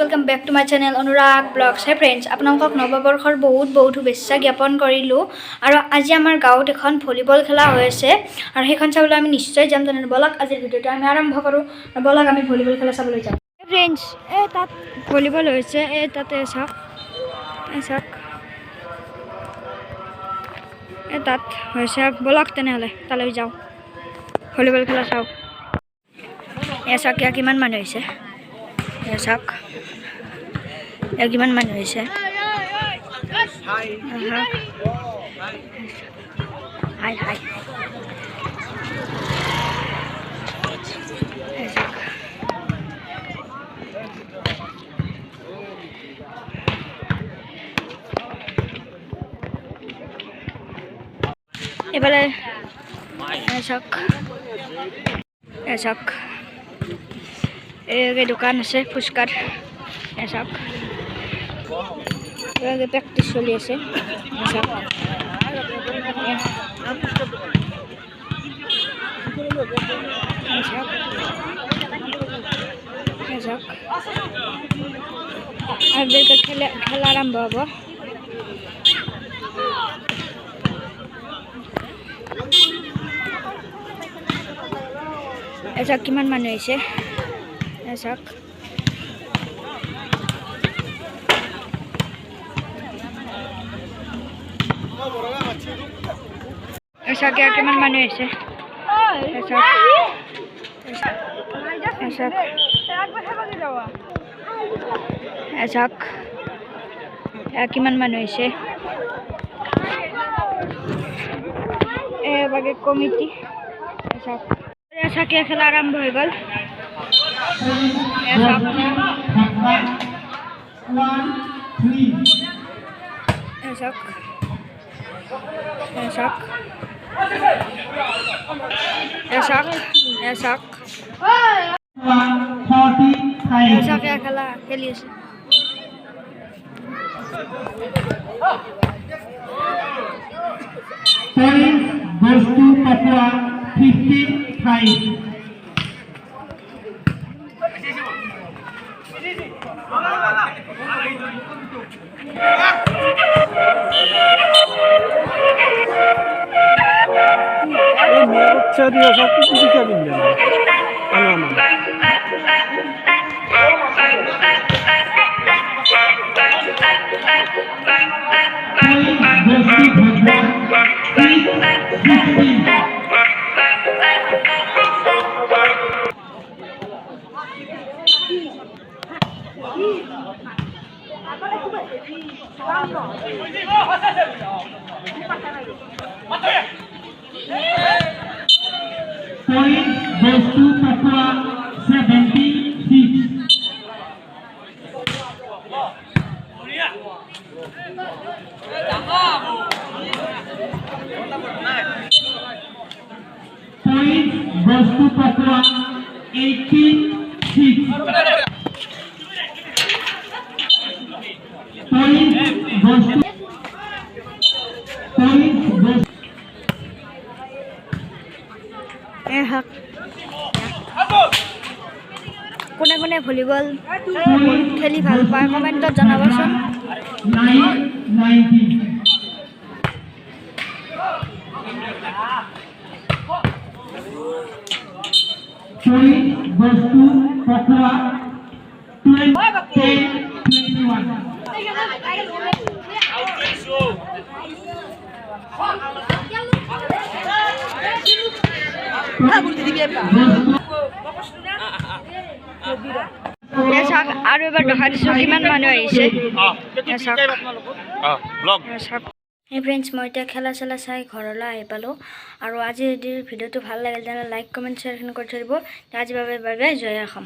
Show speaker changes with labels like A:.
A: welcome back to my channel Anurag vlogs. Hi friends, আপোনালোকক নৱবৰ্ষৰ বহুত শুভেচ্ছা জ্ঞাপন কৰিলো আৰু আজি আমাৰ গাঁৱত এখন ভলিবল খেলা হৈ আছে আৰু সেইখন চাবলৈ আমি নিশ্চয় যাম তেনে বলক আজিৰ ভিডিওটো আমি আৰম্ভ কৰো বলক আমি ভলিবল খেলা চাবলৈ যাম ফ্ৰেন্ডছ তাত ভলিবল হৈছে তাতে চাওক তাত হৈছে বলক তেনেহলে তালৈ যাও ভলিবল খেলা চাওক চাওক কিমান মানুহ হৈছে চাওক কিমান মানুহ হৈছে হাই এবারে চাওক এই দোকান আছে ফুচকাৰ চাওক প্ৰেক্টিচ চলি আছে চাওক খেলা আৰম্ভ হ'ব চাওক কিমান মানুহ হৈছে চাওক চাওক কিমান মানুহ হৈছে চাওক কিমান মানুহ হৈছে বাকি কমিটি চাওক খেলা আৰম্ভ হৈ গ'ল খেলা খেলি আছে কোনে কোনে ভলিবল খেলি ভাল পায় কমেন্টত জনাবচোন আৰু এবাৰ দেখা দিছো কিমান মানুহ আহিছে Hey friends, মই এতিয়া খেলা চাই ঘৰলৈ আহি পালো আৰু আজিৰ ভিডিওটো ভাল লাগিল তেনে লাইক কমেন্ট শ্বেয়াৰ কৰি থৈ দিব আজি বাবে বাই বাই জয় অসম